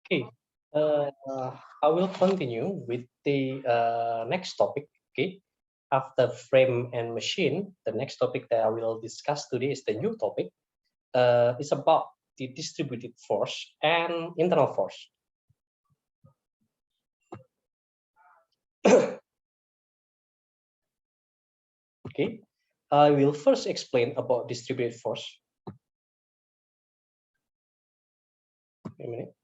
Okay, uh, I will continue with the next topic. Okay, after frame and machine, the next topic that I will discuss today is the new topic. It's about the distributed force and internal force. Okay, I will first explain about distributed force. Wait a minute.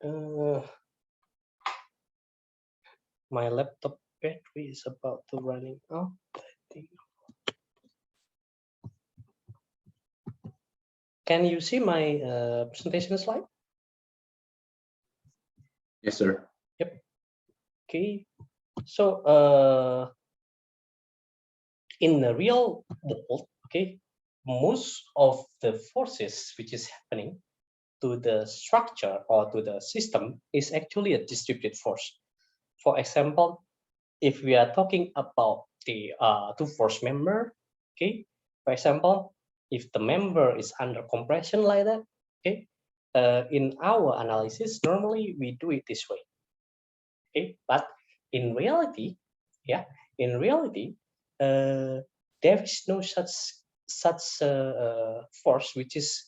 My laptop battery is about to running out. I think. Can you see my presentation slide? Yes, sir. Yep. Okay. So in the real world, okay, most of the forces which is happening to the structure or to the system is actually a distributed force. For example, if we are talking about the two force member, okay, for example, if the member is under compression like that, okay, in our analysis, normally we do it this way, okay, but in reality, yeah, in reality, there is no such force which is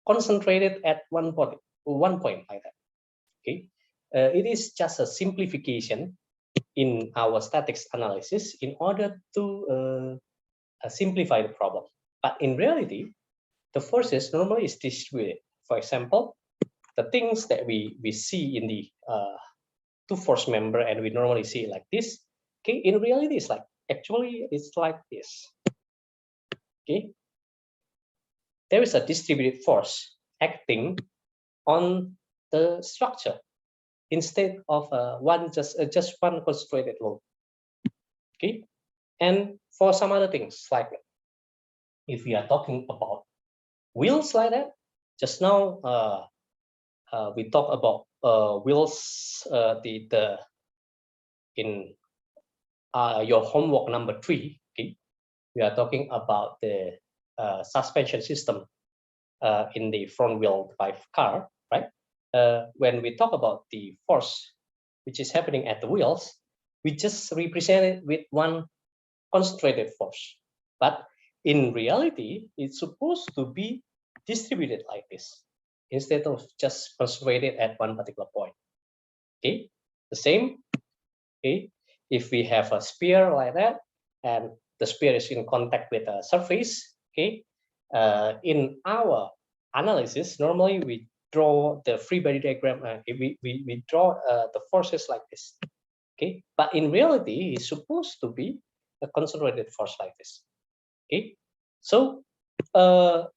concentrated at one point like that. Okay, it is just a simplification in our statics analysis in order to simplify the problem. But in reality, the forces normally is distributed. For example, the things that we see in the two force member and we normally see it like this. Okay, in reality, it's like actually it's like this. Okay, there is a distributed force acting on the structure instead of just one concentrated load. Okay, and for some other things like if we are talking about wheels like that, just now we talk about wheels the in your homework number 3. Okay, we are talking about the suspension system in the front wheel drive car, right? When we talk about the force which is happening at the wheels, we just represent it with one concentrated force. But in reality, it's supposed to be distributed like this instead of just concentrated at one particular point. Okay, the same. Okay, if we have a sphere like that and the sphere is in contact with a surface, okay, in our analysis, normally we draw the free body diagram. We draw the forces like this. Okay, but in reality, it's supposed to be a concentrated force like this. Okay, so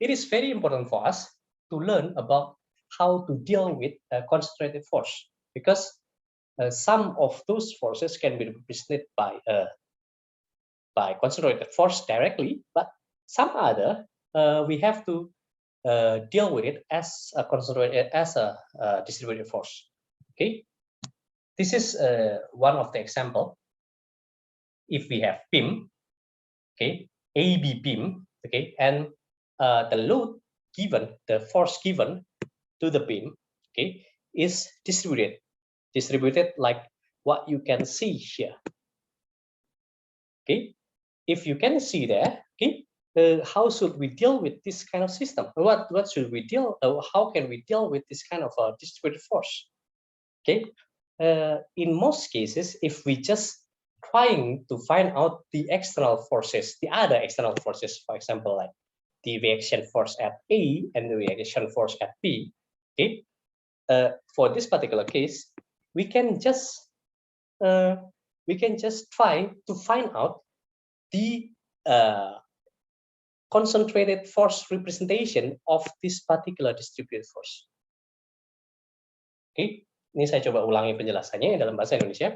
it is very important for us to learn about how to deal with a concentrated force because some of those forces can be represented by concentrated force directly, but some other we have to deal with it as a concentrated as a distributed force. Okay, this is one of the example. If we have beam, okay, AB beam, okay, and the load given, the force given to the beam, okay, is distributed like what you can see here. Okay, if you can see there, okay, how should we deal with this kind of system? What should we deal? How can we deal with this kind of distributed force? Okay, in most cases, if we just trying to find out the external forces, the other external forces, for example, like the reaction force at A and the reaction force at B, okay, for this particular case, we can just try to find out the concentrated force representation of this particular distributed force. Oke, ini saya coba ulangi penjelasannya dalam bahasa Indonesia.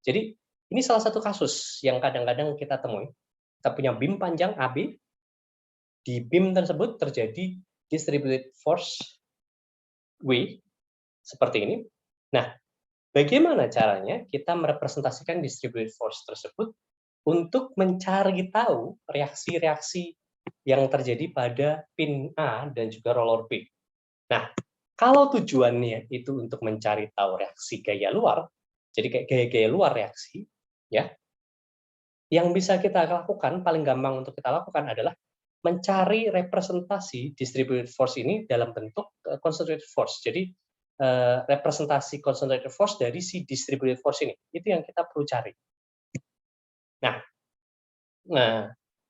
Jadi, ini salah satu kasus yang kadang-kadang kita temui. Kita punya beam panjang AB, di beam tersebut terjadi distributed force W, seperti ini. Nah, bagaimana caranya kita merepresentasikan distributed force tersebut untuk mencari tahu reaksi-reaksi yang terjadi pada pin A dan juga roller B. Nah, Kalau tujuannya itu untuk mencari tahu reaksi gaya luar, jadi kayak gaya-gaya luar reaksi, ya, yang bisa kita lakukan, paling gampang untuk kita lakukan adalah mencari representasi distributed force ini dalam bentuk concentrated force. Jadi representasi concentrated force dari si distributed force ini, itu yang kita perlu cari. Nah,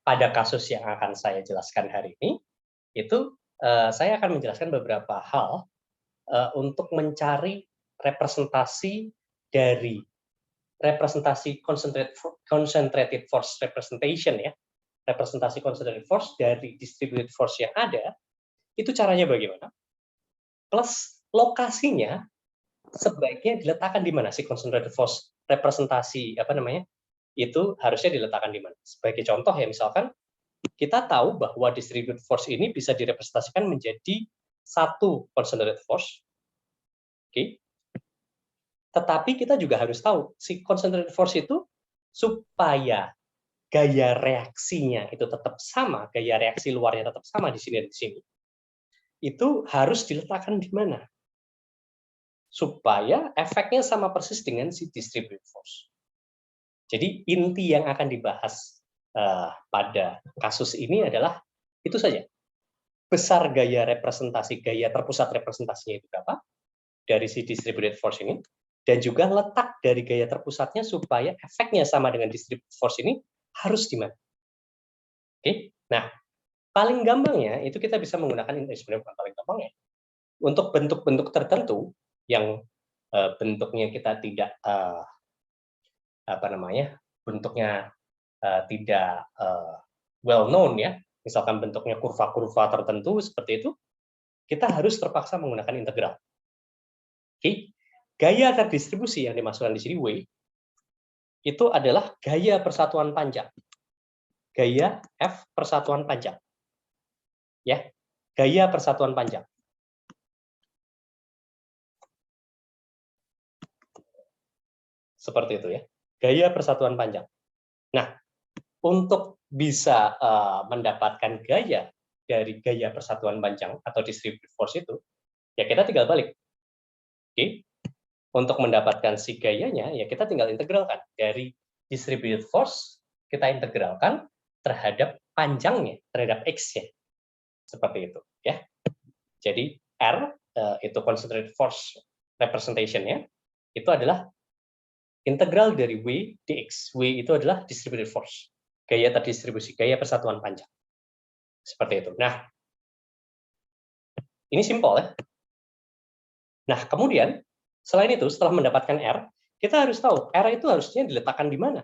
pada kasus yang akan saya jelaskan hari ini, itu saya akan menjelaskan beberapa hal untuk mencari representasi dari representasi concentrated force representation, ya, representasi concentrated force dari distributed force yang ada, itu caranya bagaimana? Plus lokasinya sebaiknya diletakkan di mana sih concentrated force representasi itu harusnya diletakkan di mana? Sebagai contoh ya, misalkan kita tahu bahwa distributed force ini bisa direpresentasikan menjadi satu concentrated force, oke? Tetapi kita juga harus tahu si concentrated force itu supaya gaya reaksinya itu tetap sama, gaya reaksi luarnya tetap sama di sini dan di sini, itu harus diletakkan di mana? Supaya efeknya sama persis dengan si distributed force. Jadi inti yang akan dibahas pada kasus ini adalah itu saja. Besar gaya representasi, gaya terpusat representasinya itu berapa dari si distributed force ini, dan juga letak dari gaya terpusatnya supaya efeknya sama dengan distributed force ini harus di mana. Oke, nah paling gampangnya itu kita bisa menggunakan sebenarnya bukan paling gampangnya. Untuk bentuk-bentuk tertentu yang bentuknya kita tidak bentuknya tidak well known, ya, misalkan bentuknya kurva-kurva tertentu seperti itu, kita harus terpaksa menggunakan integral. Oke, gaya terdistribusi yang dimasukkan di sini W itu adalah gaya persatuan panjang, gaya F persatuan panjang, ya, gaya persatuan panjang. Seperti itu, ya, gaya persatuan panjang. Nah, untuk bisa mendapatkan gaya dari gaya persatuan panjang atau distributed force itu, ya kita tinggal balik. Oke, untuk mendapatkan si gayanya, ya kita tinggal integralkan dari distributed force, kita integralkan terhadap panjangnya, terhadap x-nya, seperti itu, ya. Jadi R itu concentrated force representation-nya, itu adalah integral dari W dx. W itu adalah distributed force, gaya terdistribusi, gaya persatuan panjang. Seperti itu. Nah, ini simpel, ya. Nah, kemudian selain itu, setelah mendapatkan R, kita harus tahu R itu harusnya diletakkan di mana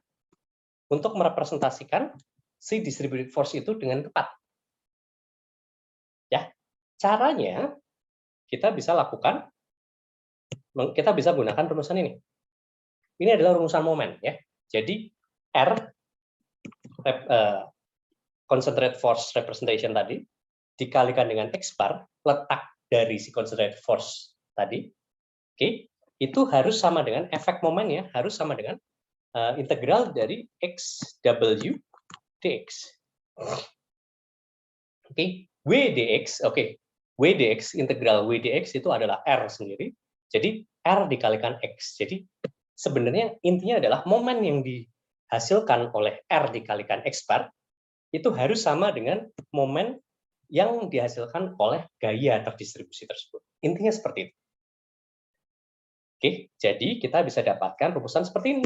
untuk merepresentasikan si distributed force itu dengan tepat. Ya, caranya kita bisa lakukan, kita bisa gunakan rumusan ini. Ini adalah rumusan momen, ya. Jadi R concentrated force representation tadi dikalikan dengan X bar, letak dari si concentrated force tadi, oke, itu harus sama dengan efek momennya, harus sama dengan integral dari XW dx. Oke, W dx, W dx, integral W dx itu adalah R sendiri, jadi R dikalikan X. Jadi sebenarnya intinya adalah momen yang dihasilkan oleh R dikalikan X bar itu harus sama dengan momen yang dihasilkan oleh gaya terdistribusi tersebut. Intinya seperti itu. Oke, jadi kita bisa dapatkan rumusan seperti ini.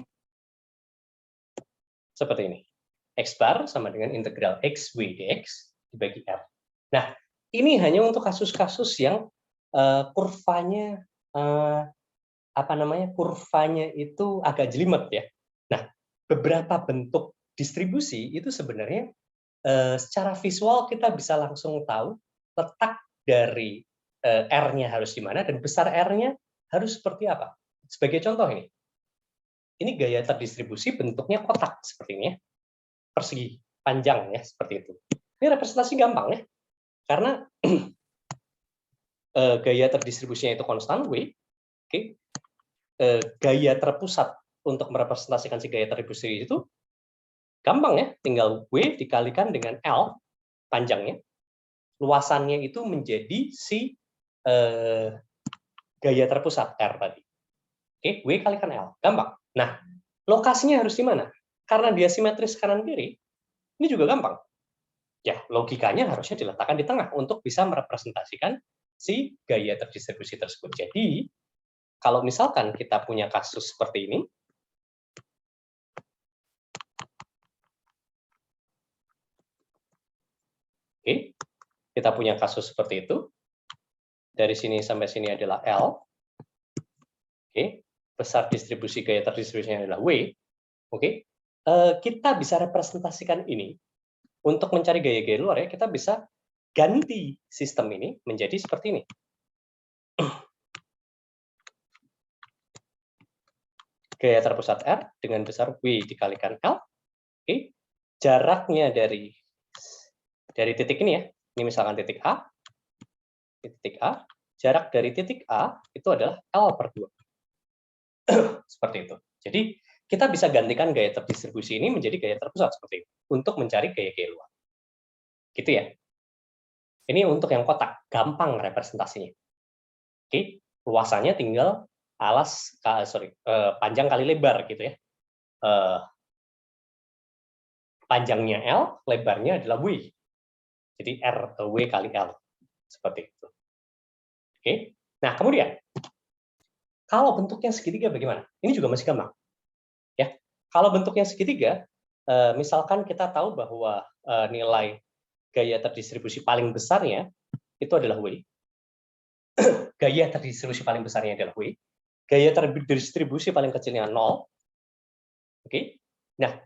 Seperti ini. X bar sama dengan integral XW dx dibagi R. Nah, ini hanya untuk kasus-kasus yang kurvanya kurvanya itu agak jelimet, ya. Nah, beberapa bentuk distribusi itu sebenarnya secara visual kita bisa langsung tahu letak dari R-nya harus di mana dan besar R-nya harus seperti apa. Sebagai contoh ini gaya terdistribusi bentuknya kotak seperti ini, ya. Persegi panjang, ya, seperti itu. Ini representasi gampang, ya, karena gaya terdistribusinya itu konstan W. Oke, gaya terpusat untuk merepresentasikan si gaya terdistribusi itu gampang, ya, tinggal W dikalikan dengan L panjangnya, luasannya itu menjadi si gaya terpusat R tadi. Oke, W kalikan L, gampang. Nah, lokasinya harus di mana? Karena dia simetris kanan kiri, ini juga gampang. Ya, logikanya harusnya diletakkan di tengah untuk bisa merepresentasikan si gaya terdistribusi tersebut. Jadi, kalau misalkan kita punya kasus seperti ini, oke, kita punya kasus seperti itu. Dari sini sampai sini adalah L. Oke, besar distribusi gaya terdistribusinya adalah W. Oke, kita bisa representasikan ini untuk mencari gaya-gaya luar ya. Kita bisa ganti sistem ini menjadi seperti ini. Gaya terpusat R dengan besar W dikalikan L. Oke, jaraknya dari titik ini ya. Ini misalkan titik A. Titik A. Jarak dari titik A itu adalah L per 2. Seperti itu. Jadi kita bisa gantikan gaya terdistribusi ini menjadi gaya terpusat seperti itu untuk mencari gaya-gaya luar. Gitu ya. Ini untuk yang kotak, gampang representasinya. Oke, luasannya tinggal panjang kali lebar gitu ya. Panjangnya L, lebarnya adalah W. Jadi W kali L. Seperti itu. Oke. Nah, kemudian kalau bentuknya segitiga bagaimana? Ini juga masih gampang. Ya. Kalau bentuknya segitiga, misalkan kita tahu bahwa nilai gaya terdistribusi paling besarnya itu adalah W. Gaya terdistribusi paling besarnya adalah W. Gaya terdistribusi paling kecilnya 0. Oke. Nah,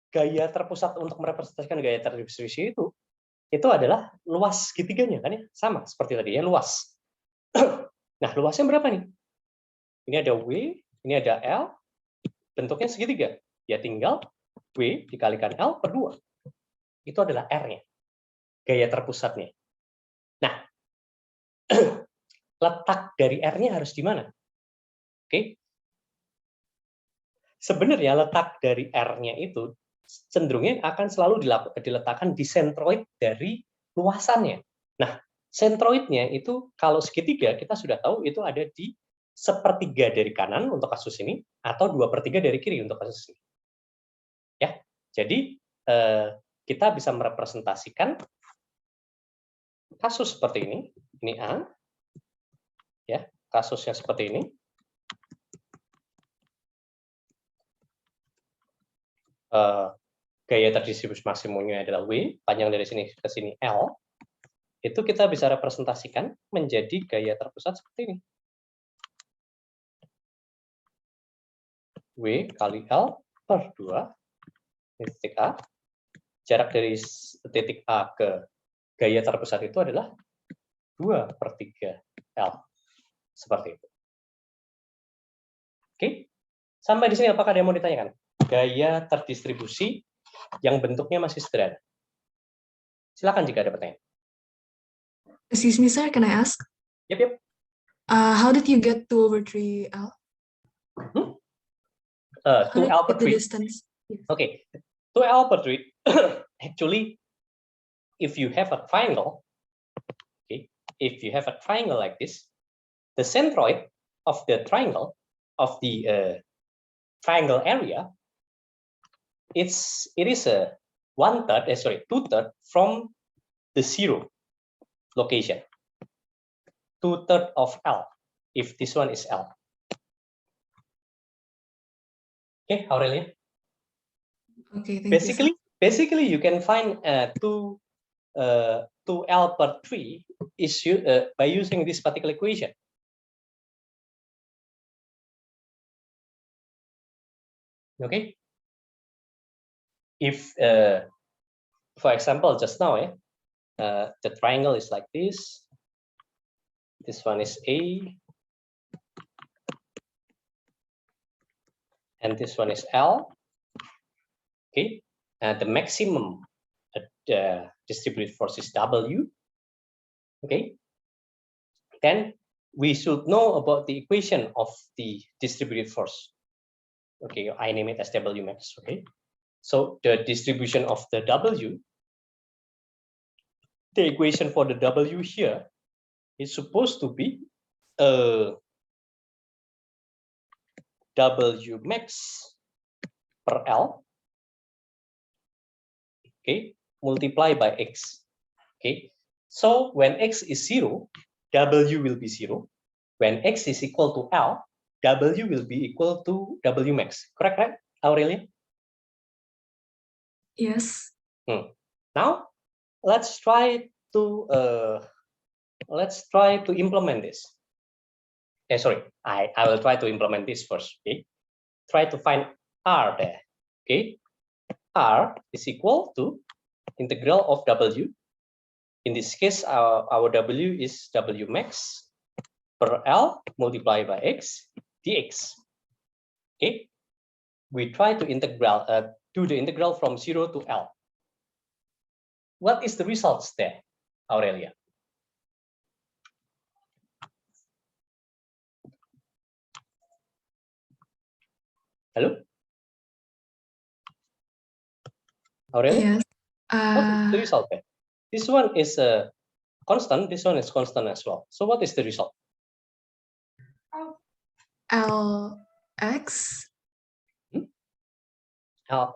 gaya terpusat untuk merepresentasikan gaya terdistribusi itu adalah luas segitiganya kan ya, sama seperti tadi ya, luas. Nah, luasnya berapa nih? Ini ada W, ini ada L, bentuknya segitiga. Ya tinggal W dikalikan L per 2. Itu adalah R-nya, gaya terpusatnya. Nah, letak dari R-nya harus di mana? Oke. Sebenarnya letak dari R-nya itu cenderungnya akan selalu diletakkan di sentroid dari luasannya. Nah, sentroidnya itu kalau segitiga kita sudah tahu itu ada di 1/3 dari kanan untuk kasus ini atau 2/3 dari kiri untuk kasus ini. Ya, jadi kita bisa merepresentasikan kasus seperti ini. Ini A, ya, kasusnya seperti ini. Gaya terdistribusi maksimumnya adalah W, panjang dari sini ke sini L. Itu kita bisa representasikan menjadi gaya terpusat seperti ini. W kali L per 2, titik A. Jarak dari titik A ke gaya terpusat itu adalah 2/3 L. Seperti itu. Oke, sampai di sini apakah ada yang mau ditanyakan? Gaya terdistribusi yang bentuknya masih sederhana. Silakan jika ada pertanyaan. Excuse me, sir, can I ask? Yep. How did you get 2/3 L? 2L per 3. Distance? Yes. Okay, 2L per 3. Actually, if you have a triangle, okay, if you have a triangle like this, the centroid of the triangle, of the triangle area, it is a 2/3 from the 0 location. 2/3 of L, if this one is L. Okay, Aurelia. Okay, thank you. Basically, you can find 2L per 3 is by using this particular equation. Okay. If, for example, just now, the triangle is like this. This one is A, and this one is L. Okay, the maximum distributed force is W. Okay, then we should know about the equation of the distributed force. Okay, I name it as W max. Okay, so the distribution of the W, the equation for the W here is supposed to be W max per L, okay, multiply by X, okay. So when X is 0, W will be 0. When X is equal to L, W will be equal to W max. Correct, right, Aurelia? Yes. Now let's try to implement this. Sorry, I will try to implement this first. Okay, try to find R there. Okay, R is equal to integral of W. In this case, our W is W max per L multiplied by X dx. Okay, we try to do the integral from 0 to L. What is the results there, Aurelia? Hello? Aurelia? Yes. What is the result there? This one is a constant, this one is constant as well. So what is the result? Lx. No,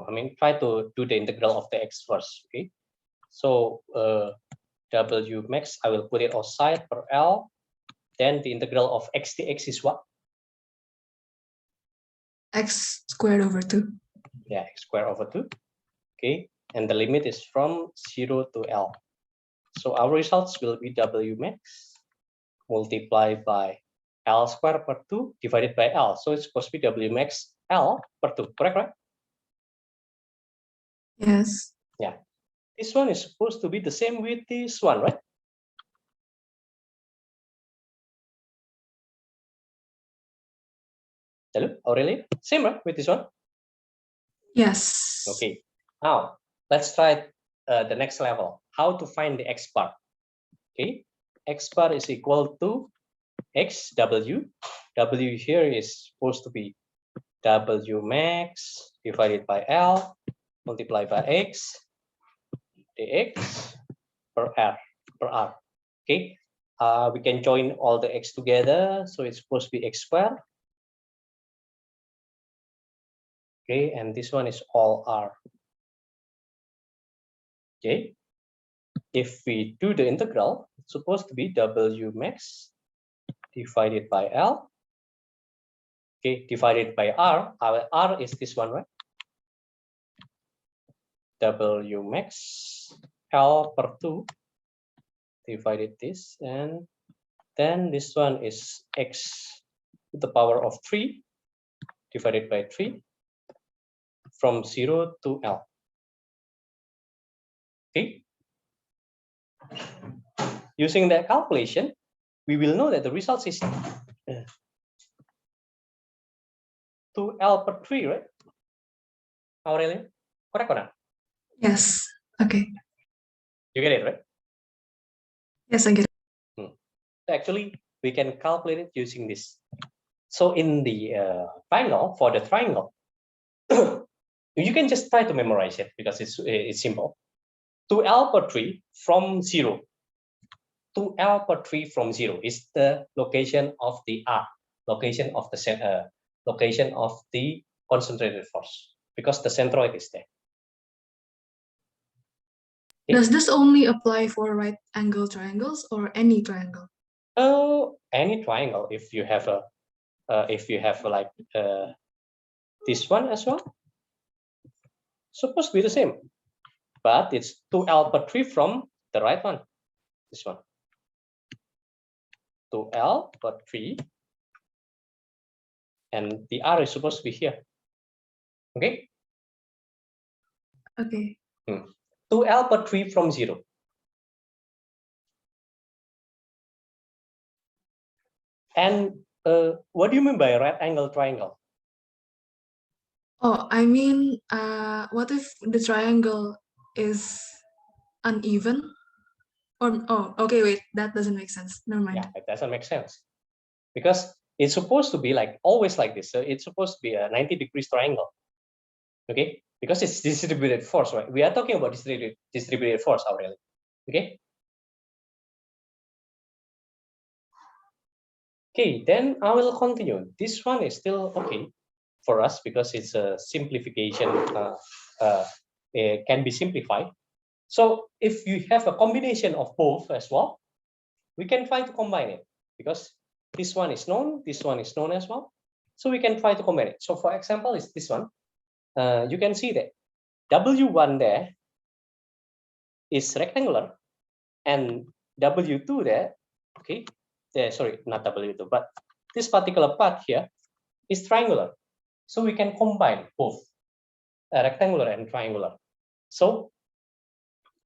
I mean, try to do the integral of the X first, okay? So W max, I will put it outside per L. Then the integral of X dx is what? X squared over 2. Yeah, X squared over 2. Okay, and the limit is from 0 to L. So our results will be W max multiplied by L squared per 2 divided by L. So it's supposed to be W max L per 2, correct, right? Yes. Yeah. This one is supposed to be the same with this one, right? Hello, Aurelia? Same, right, with this one? Yes. Okay. Now, let's try the next level. How to find the X bar. Okay. X bar is equal to X W. W here is supposed to be W max divided by L multiplied by X dx per R. Okay. We can join all the X together. So it's supposed to be X squared. Okay. And this one is all R. Okay. If we do the integral, it's supposed to be W max divided by L. Okay, divided by R. Our R is this one, right? W max L per 2 divided this, and then this one is X to the power of 3 divided by 3 from 0 to L. Okay. Using that calculation, we will know that the result is 2L per 3, right? Aurelia? Correct or not? Yes. Okay. You get it, right? Yes, I get it. Actually, we can calculate it using this. So in the triangle, for the triangle, you can just try to memorize it because it's simple. 2L per 3 from 0. 2L per 3 from 0 is the location of the R, location of the concentrated force, because the centroid is there. Okay. Does this only apply for right angle triangles or any triangle? Any triangle. If you have like this one as well, supposed to be the same, but it's 2L per 3 from the right one. This one. 2L per 3, and the R is supposed to be here. Okay. Okay. 2L per 3 from 0. And what do you mean by a right angle triangle? Oh, I mean, what if the triangle is uneven? Or, oh, okay, wait, that doesn't make sense. Never mind. Yeah, it doesn't make sense. Because it's supposed to be like always like this. So it's supposed to be a 90 degrees triangle. Okay? Because it's distributed force, right? We are talking about distributed force already. Okay? Okay, then I will continue. This one is still okay for us because it's a simplification. It can be simplified. So if you have a combination of both as well, we can try to combine it because this one is known as well. So we can try to combine it. So for example, is this one. You can see that W1 there is rectangular and W2 there, okay, there, sorry, not W2, but this particular part here is triangular. So we can combine both rectangular and triangular. So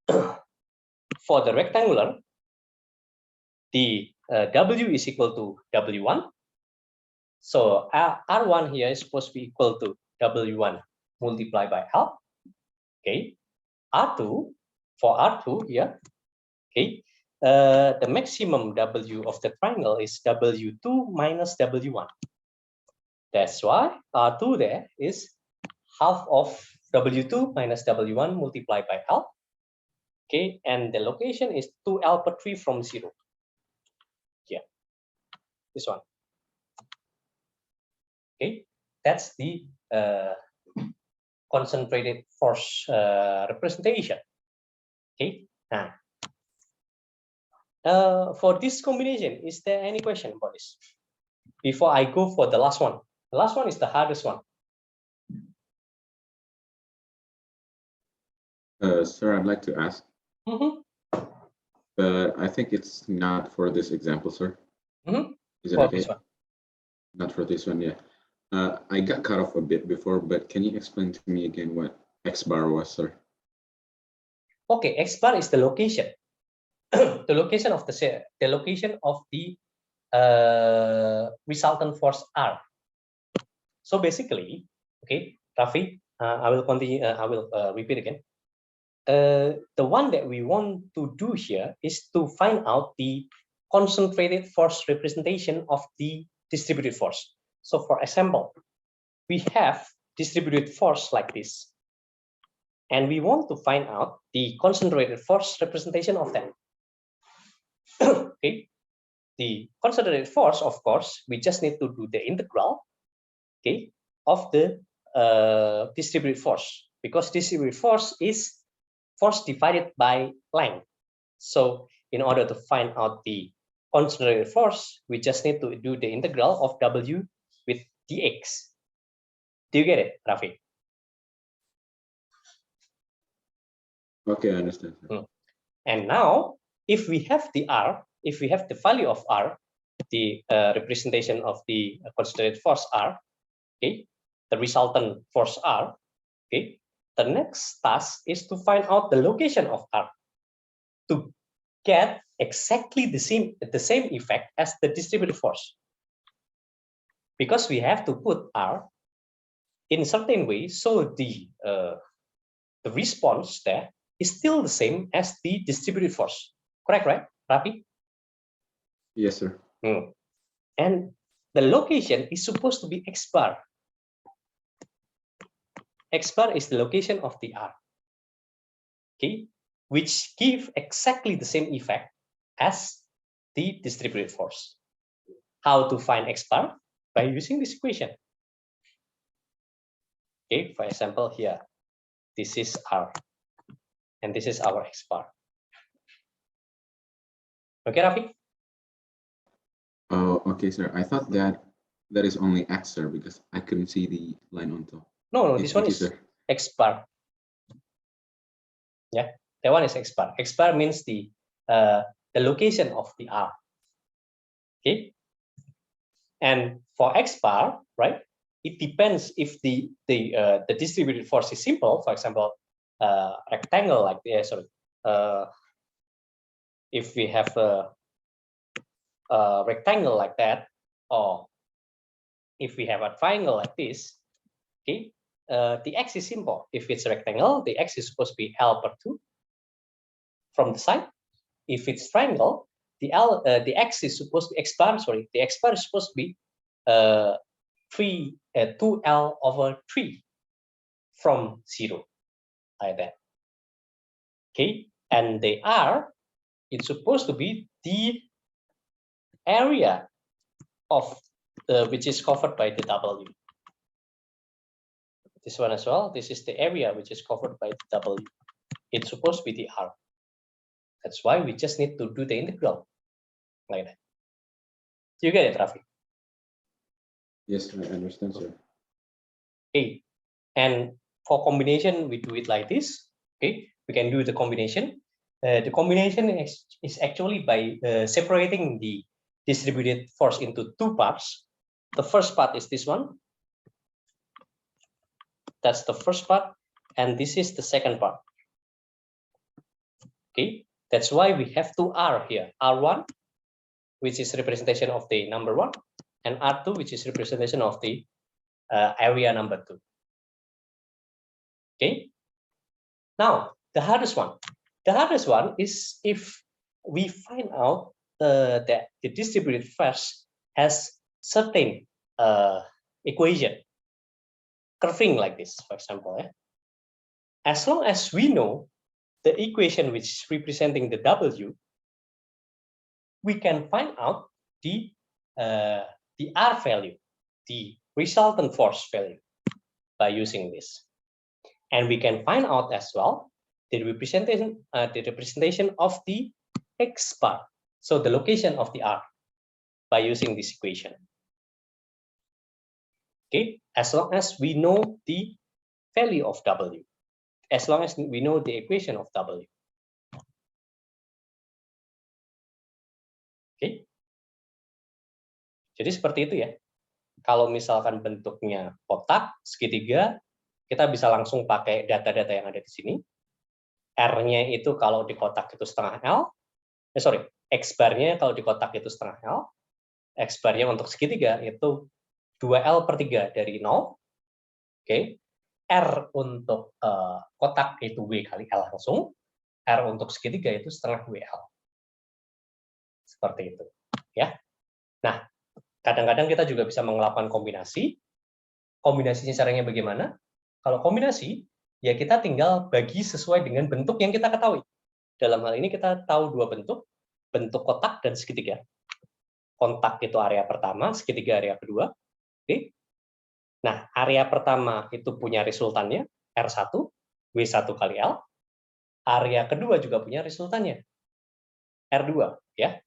for the rectangular, the W is equal to W1. So R1 here is supposed to be equal to W1 multiplied by L. Okay. R2, for R2 here, okay, the maximum W of the triangle is W2 minus W1. That's why R2 there is half of W2 minus W1 multiplied by L. Okay, and the location is 2L per 3 from 0. Yeah, this one. Okay, that's the concentrated force representation. Okay, now for this combination, is there any question about this? Before I go for the last one. The last one is the hardest one. Sir, I'd like to ask. But I think it's not for this example, sir. Is it for okay? This one. Not for this one, yeah. I got cut off a bit before, but can you explain to me again what X bar was, sir? Okay, X bar is the location. The location of the resultant force R. So basically, okay, Rafi, I will continue. I will repeat again. The one that we want to do here is to find out the concentrated force representation of the distributed force. So for example, we have distributed force like this, and we want to find out the concentrated force representation of that. Okay, the concentrated force, of course, we just need to do the integral, okay, of the distributed force, because distributed force is force divided by length. So in order to find out the concentrated force, we just need to do the integral of W with dx. Do you get it, Rafi? Okay, I understand. And now, if we have the R, if we have the value of R, the representation of the concentrated force R, okay, the resultant force R, okay, the next task is to find out the location of R to get exactly the same effect as the distributed force. Because we have to put R in a certain way, so the response there is still the same as the distributed force. Correct, right, Rafi? Yes, sir. And the location is supposed to be X bar. X bar is the location of the R, okay, which give exactly the same effect as the distributed force. How to find X bar? By using this equation. Okay, for example, here, this is R, and this is our X bar. Okay, Rafi? Oh, okay, sir. I thought that is only X, sir, because I couldn't see the line on top. No, this one is X bar. Yeah, that one is X bar. X bar means the location of the R. Okay, and for X bar, right? It depends if the distributed force is simple. For example, rectangle like this. If we have a rectangle like that, or if we have a triangle like this, okay, the x is simple. If it's a rectangle, the x is supposed to be L per 2 from the side. If it's triangle, the x is supposed to be x bar. Sorry, the x bar is supposed to be 2L over 3 from 0, like that. Okay, and the R, it's supposed to be the area of which is covered by the W. This one as well. This is the area which is covered by the W. It's supposed to be the R. That's why we just need to do the integral like that. You get it, Rafi? Yes, I understand, sir. Okay. And for combination, we do it like this. Okay, we can do the combination. The combination is actually by separating the distributed force into two parts. The first part is this one. That's the first part, and this is the second part. Okay, that's why we have two R here. R1, which is representation of the number 1, and R2, which is representation of the area number 2. Okay. Now the hardest one. The hardest one is if we find out that the distributed force has certain equation curving like this, for example. As long as we know the equation which is representing the W, we can find out the R value, the resultant force value by using this. And we can find out as well the representation of the X bar, so the location of the R, by using this equation. Okay, as long as we know the value of W, as long as we know the equation of W. Oke. Jadi seperti itu ya. Kalau misalkan bentuknya kotak, segitiga, kita bisa langsung pakai data-data yang ada di sini. R-nya itu kalau di kotak itu setengah L. X bar-nya kalau di kotak itu setengah L. X bar-nya untuk segitiga itu 2L per 3 dari 0. Oke. R untuk kotak itu W kali L langsung. R untuk segitiga itu setengah WL. Seperti itu. Ya. Nah, kadang-kadang kita juga bisa melakukan kombinasi. Kombinasinya caranya bagaimana? Kalau kombinasi, ya kita tinggal bagi sesuai dengan bentuk yang kita ketahui. Dalam hal ini kita tahu dua bentuk kotak dan segitiga. Kontak itu area pertama, segitiga area kedua. Oke. Nah, area pertama itu punya resultannya R1, W1 kali L. Area kedua juga punya resultannya R2, ya.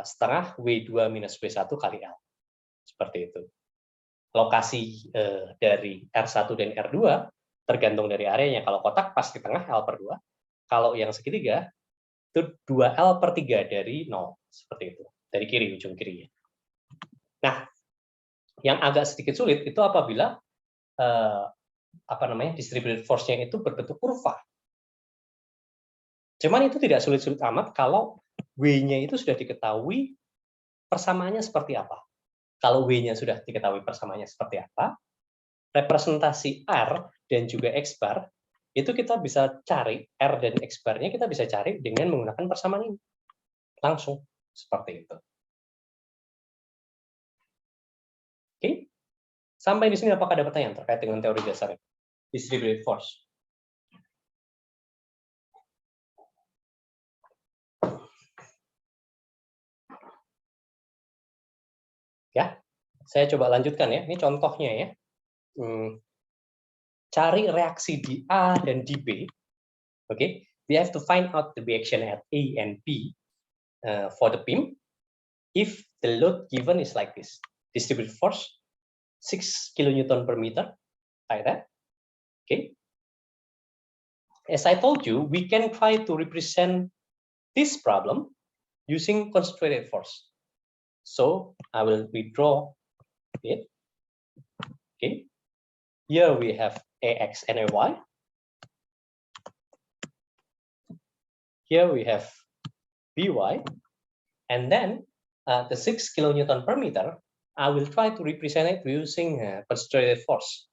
Setengah W2 minus W1 kali L. Seperti itu. Lokasi dari R1 dan R2 tergantung dari areanya. Kalau kotak pasti tengah L per 2. Kalau yang segitiga itu 2L per 3 dari 0. Seperti itu. Dari kiri, ujung kirinya. Nah, yang agak sedikit sulit itu apabila distributed force-nya itu berbentuk kurva. Cuman itu tidak sulit-sulit amat kalau W-nya itu sudah diketahui persamaannya seperti apa. Kalau W-nya sudah diketahui persamaannya seperti apa, representasi R dan juga X bar itu kita bisa cari, R dan X bar-nya kita bisa cari dengan menggunakan persamaan ini. Langsung seperti itu. Oke. Sampai di sini apakah ada pertanyaan terkait dengan teori dasar distributed force? Ya, saya coba lanjutkan ya. Ini contohnya ya. Cari reaksi di A dan di B. Oke, we have to find out the reaction at A and B for the beam. If the load given is like this, distributed force 6 kilonewton per meter, like that. Okay. As I told you, we can try to represent this problem using concentrated force. So I will withdraw it. Okay. Here we have AX and AY. Here we have BY. And then the 6 kilonewton per meter, I will try to represent it using concentrated force.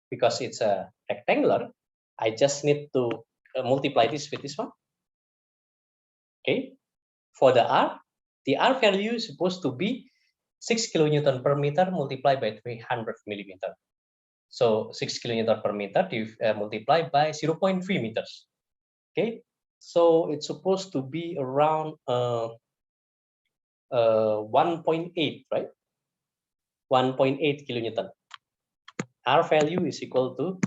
Because it's a rectangular, I just need to multiply this with this one. Okay. For the R value is supposed to be 6 kilonewton per meter multiplied by 300 millimeter. So 6 kilonewton per meter multiplied by 0.3 meters. Okay. So it's supposed to be around 1.8, right? 1.8 kilonewton. R value is equal to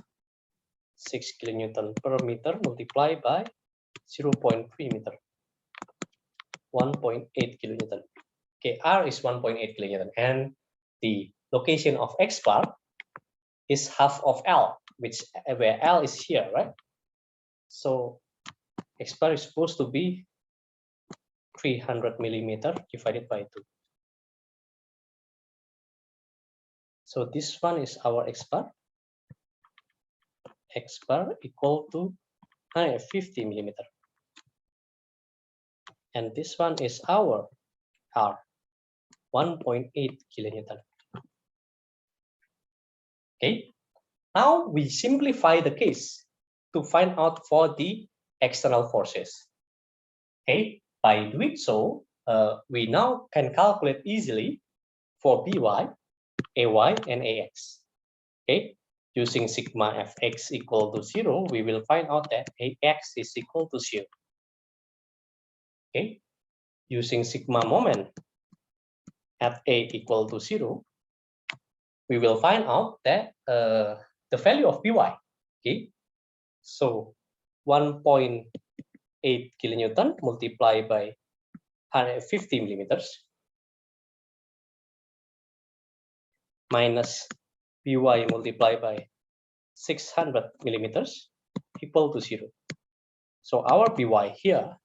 6 kilonewton per meter multiplied by 0.3 meter. 1.8 kilonewton. Okay, R is 1.8 kilonewton, and the location of X bar is half of L, which where L is here, right? So X bar is supposed to be 300 millimeter divided by 2. So this one is our X bar. X bar equal to 150 millimeter. And this one is our R, 1.8 kilonewton. Okay, now we simplify the case to find out for the external forces. Okay, by doing so, we now can calculate easily for By, Ay, and Ax. Okay, using sigma Fx equal to 0, we will find out that Ax is equal to 0. Okay, using sigma moment at A equal to 0, we will find out that the value of By. Okay, so 1.8 kilonewton multiplied by 150 millimeters minus By multiplied by 600 millimeters equal to 0. So our By here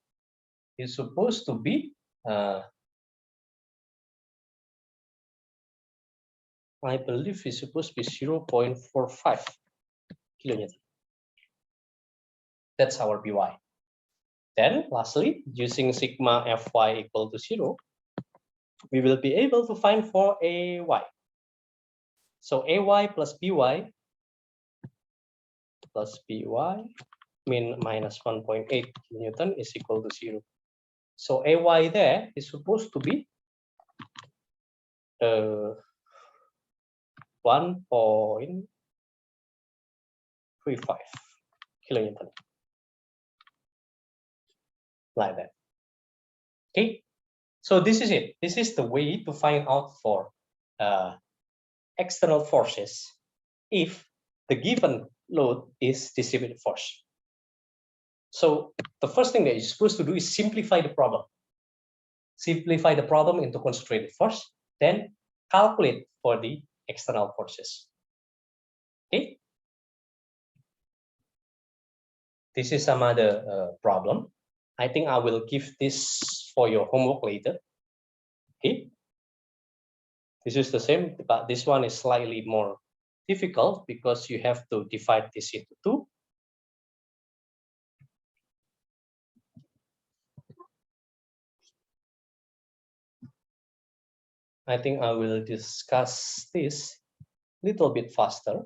is supposed to be I believe it's supposed to be 0.45 kilonewton. That's our By. Then lastly, using sigma Fy equal to 0, we will be able to find for Ay. So Ay plus By mean minus 1.8 kilonewton is equal to 0. So Ay there is supposed to be 1.35 kilonewton, like that. Okay, so this is it. This is the way to find out for external forces if the given load is distributed force. So the first thing that you're supposed to do is simplify the problem. Simplify the problem into concentrated force, then calculate for the external forces. Okay. This is some other problem. I think I will give this for your homework later. Okay. This is the same, but this one is slightly more difficult because you have to divide this into 2. I think I will discuss this a little bit faster.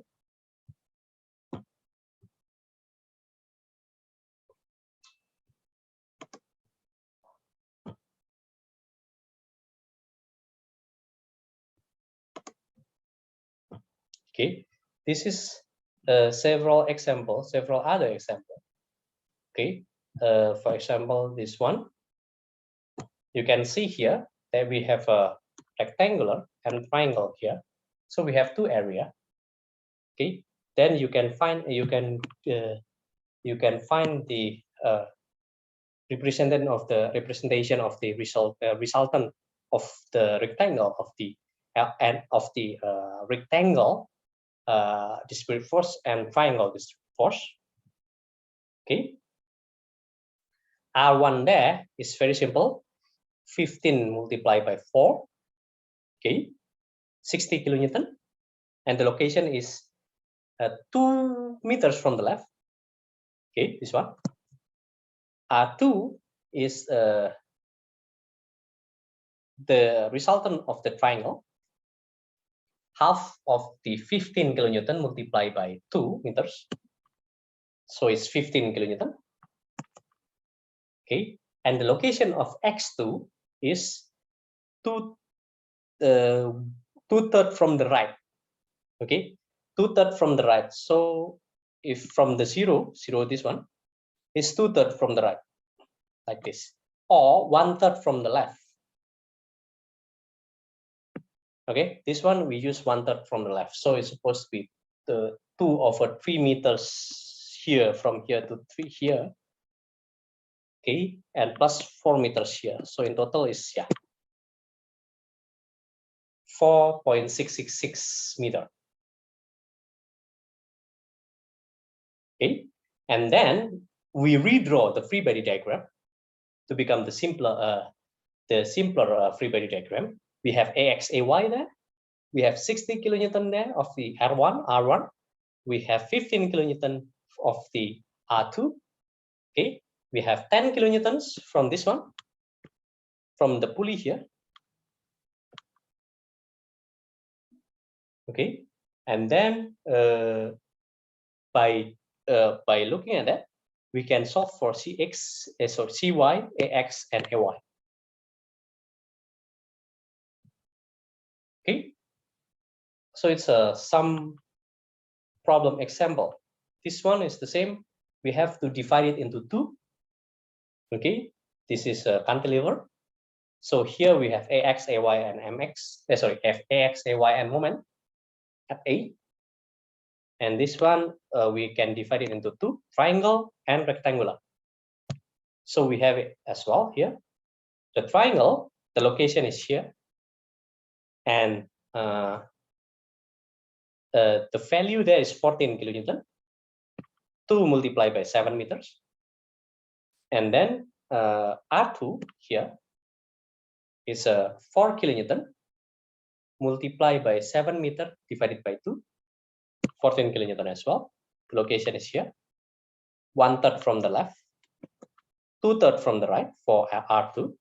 Okay, this is several other examples. Okay, for example, this one, you can see here that we have a rectangular and triangle here. So we have 2 areas. Okay, then you can find the representation of the resultant of the rectangle of the end of the rectangle distributed force and triangle distributed force. Okay, R1 there is very simple, 15 multiplied by 4. Okay, 60 kilonewton, and the location is 2 meters from the left. Okay, this one. R2 is the resultant of the triangle, half of the 15 kilonewton multiplied by 2 meters. So it's 15 kilonewton. Okay, and the location of X2 is 2/3 from the right. Okay, 2/3 from the right. So if from the 0, this one is 2/3 from the right, like this, or 1/3 from the left. Okay, this one we use 1/3 from the left, so it's supposed to be the 2/3 meters here from here to 3 here. Okay, and plus 4 meters here. So in total is 4.666 meter. Okay, and then we redraw the free body diagram to become the simpler free body diagram. We have AX, AY there. We have 60 kilonewton there of the R1. We have 15 kilonewton of the R2. Okay, we have 10 kilonewtons from this one, from the pulley here. Okay, and then by looking at that, we can solve for CY, AX, and AY. Okay, so it's a sum problem example. This one is the same. We have to divide it into 2. Okay, this is a cantilever. So here we have AX, AY, and MX. AX, AY, and moment at A. And this one we can divide it into 2, triangle and rectangular. So we have it as well here. The triangle, the location is here, and the value there is 14 kilonewton. 2 multiplied by 7 meters, and then R2 here is 4 kilonewton multiplied by 7 meter divided by 2, 14 kilonewton as well. The location is here. 1/3 from the left, 2/3 from the right for R2,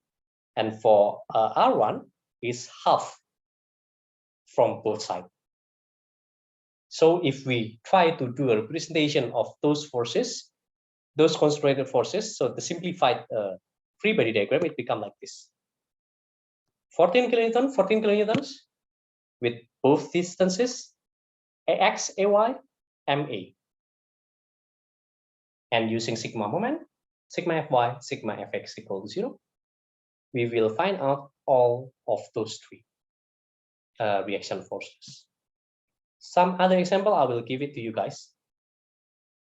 and for R1 is half from both sides. So if we try to do a representation of those forces, those concentrated forces, so the simplified free body diagram, it becomes like this. 14 kilonewtons with both distances, AX, AY, MA. And using sigma moment, sigma Fy, sigma Fx equal to 0, we will find out all of those 3 reaction forces. Some other example, I will give it to you guys.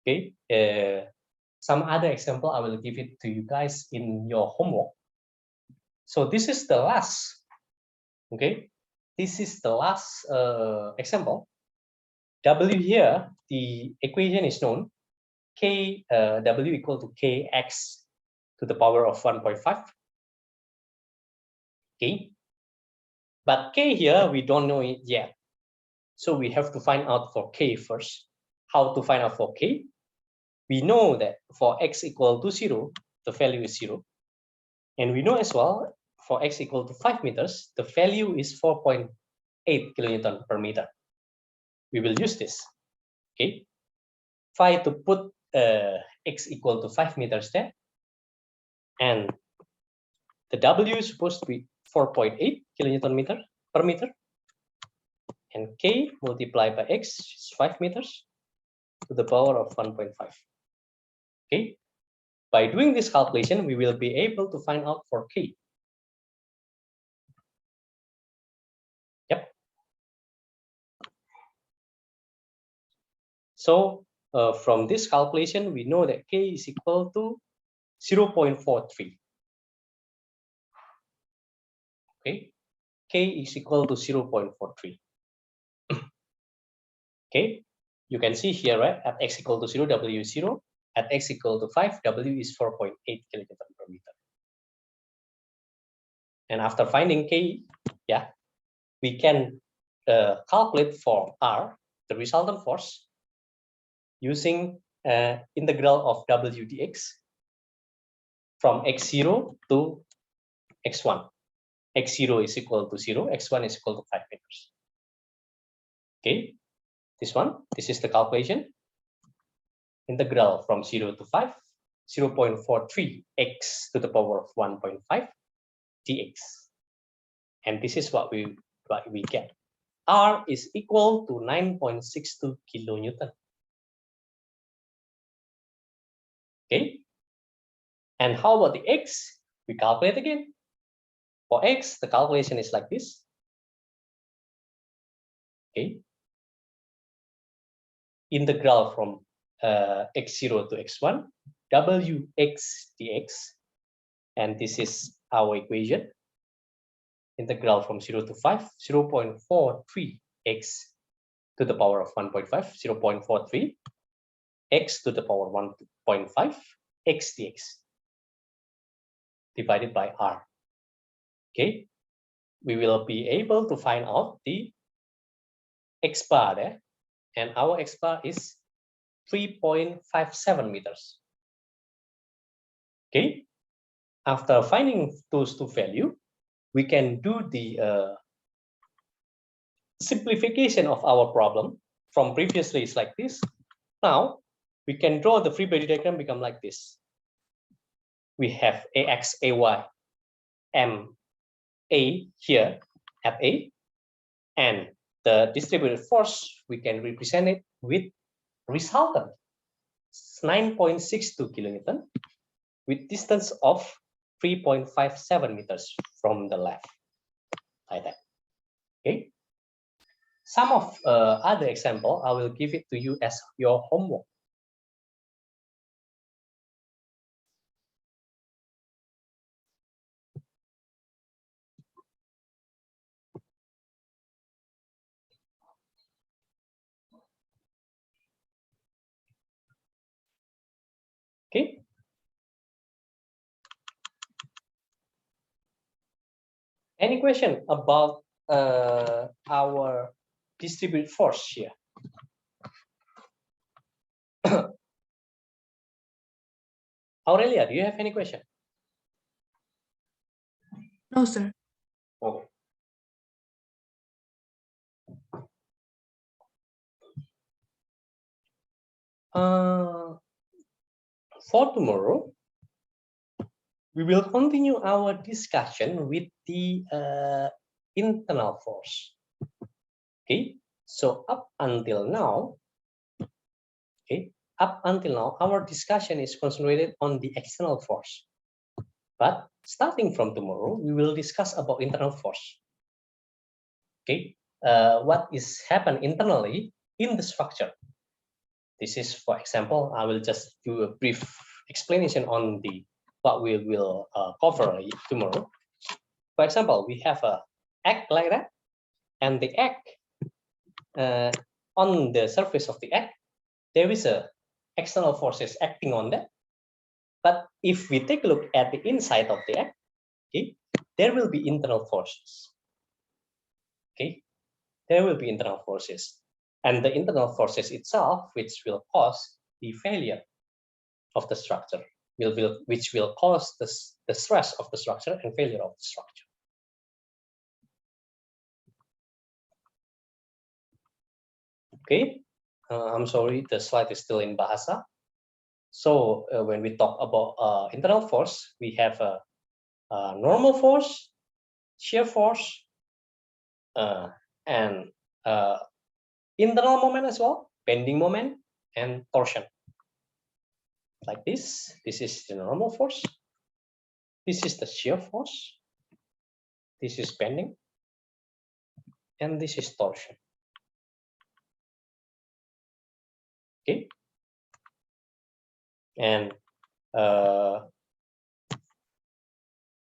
Okay, some other example, I will give it to you guys in your homework. So this is the last, okay? This is the last example. W here, the equation is known. W equal to Kx to the power of 1.5. Okay, but K here, we don't know it yet. So we have to find out for K first. How to find out for K? We know that for X equal to 0, the value is 0. And we know as well, for X equal to 5 meters, the value is 4.8 kilonewton per meter. We will use this. Okay, try to put X equal to 5 meters there. And the W is supposed to be 4.8 kilonewton per meter. And K multiplied by X is 5 meters to the power of 1.5. Okay, by doing this calculation, we will be able to find out for K. Yep. So from this calculation, we know that K is equal to 0.43. Okay, K is equal to 0.43. Okay, you can see here, right? At X equal to 0, W is 0. At X equal to 5, W is 4.8 kilonewton per meter. And after finding K, we can calculate for R, the resultant force, using integral of W dx from x0 to x1. x0 is equal to 0, x1 is equal to 5 meters. Okay, this is the calculation. Integral from 0 to 5, 0.43 x to the power of 1.5 dx. And this is what we get. R is equal to 9.62 kilonewton. Okay, and how about the X? We calculate again. For X, the calculation is like this. Okay. Integral from x0 to x1, wx dx, and this is our equation. Integral from 0 to 5, 0.43 x to the power of 1.5, 0.43 x to the power 1.5 x dx divided by r. Okay, we will be able to find out the x bar there, and our x bar is 3.57 meters. Okay, after finding those two values, we can do the simplification of our problem. From previously it's like this. Now we can draw the free body diagram become like this. We have ax, ay, m, a here at A, and the distributed force we can represent it with resultant 9.62 kilonewton with distance of 3.57 meters from the left, like that. Okay. Some of other example I will give it to you as your homework. Okay. Any question about our distributed force here? Aurelia, do you have any question? No, sir. Okay. For tomorrow, we will continue our discussion with the internal force. Okay, so up until now, our discussion is concentrated on the external force. But starting from tomorrow, we will discuss about internal force. Okay, what is happen internally in the structure. This is, for example, I will just do a brief explanation on the what we will cover tomorrow. For example, we have a egg like that, and the egg on the surface of the egg, there is a external forces acting on that. But if we take a look at the inside of the egg, okay, there will be internal forces. Okay, there will be internal forces, and the internal forces itself, which will cause the failure of the structure, which will cause the stress of the structure and failure of the structure. Okay, I'm sorry, the slide is still in Bahasa. So when we talk about internal force, we have a normal force, shear force, and internal moment as well, bending moment, and torsion. Like this. This is the normal force. This is the shear force. This is bending. And this is torsion. Okay. And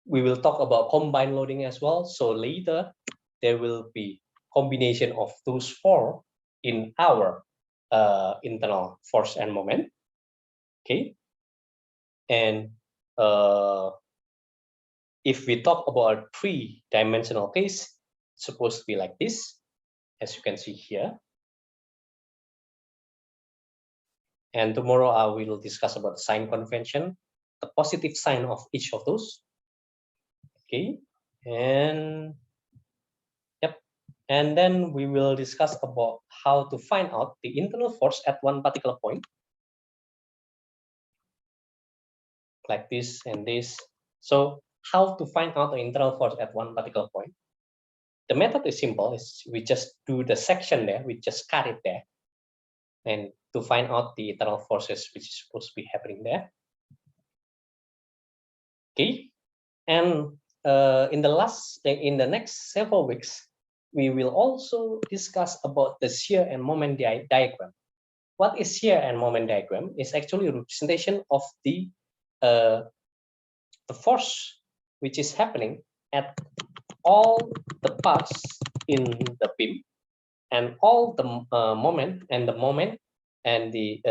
we will talk about combined loading as well. So later there will be combination of those four in our internal force and moment. Okay. And if we talk about a three-dimensional case, it's supposed to be like this, as you can see here. And tomorrow I will discuss about the sign convention, the positive sign of each of those. Okay, and yep, and then we will discuss about how to find out the internal force at one particular point, like this and this. So how to find out the internal force at one particular point? The method is simple. Is we just do the section there, we just cut it there, and to find out the internal forces which is supposed to be happening there. Okay, and in the next several weeks, we will also discuss about the shear and moment diagram. What is shear and moment diagram? Is actually a representation of the force which is happening at all the parts in the beam, and all the moment and the moment, and the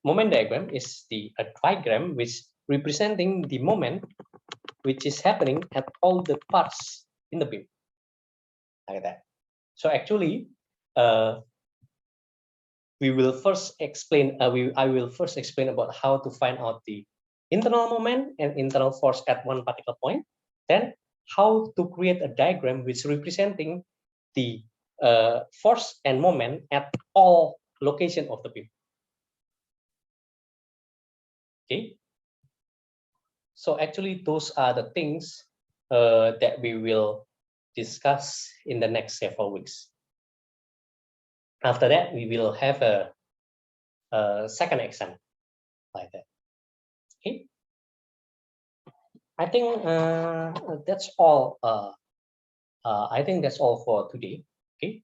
moment diagram is a diagram which representing the moment which is happening at all the parts in the beam, like that. So actually, we will first explain. I will first explain about how to find out the internal moment and internal force at one particular point. Then how to create a diagram which representing the force and moment at all location of the beam. Okay. So actually, those are the things that we will discuss in the next several weeks. After that, we will have a second exam, like that. Okay. I think that's all. I think that's all for today. Okay.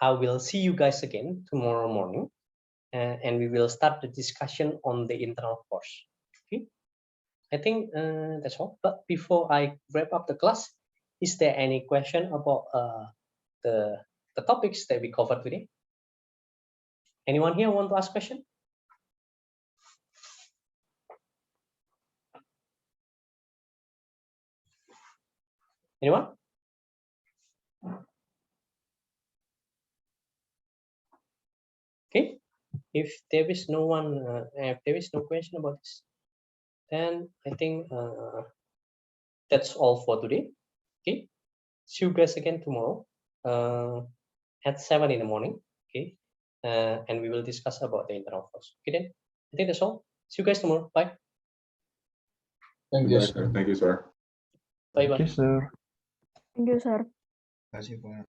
I will see you guys again tomorrow morning, and we will start the discussion on the internal force. Okay. I think that's all. But before I wrap up the class, is there any question about the topics that we covered today? Anyone here want to ask question? Anyone? Okay. If there is no one, if there is no question about this, then I think that's all for today. Okay. See you guys again tomorrow at 7 in the morning. Okay. And we will discuss about the internal force. Okay, then I think that's all. See you guys tomorrow. Bye. Thank you, sir. Thank you, sir. Bye bye. Thank you, sir. Thank you, sir. Terima kasih, Pak.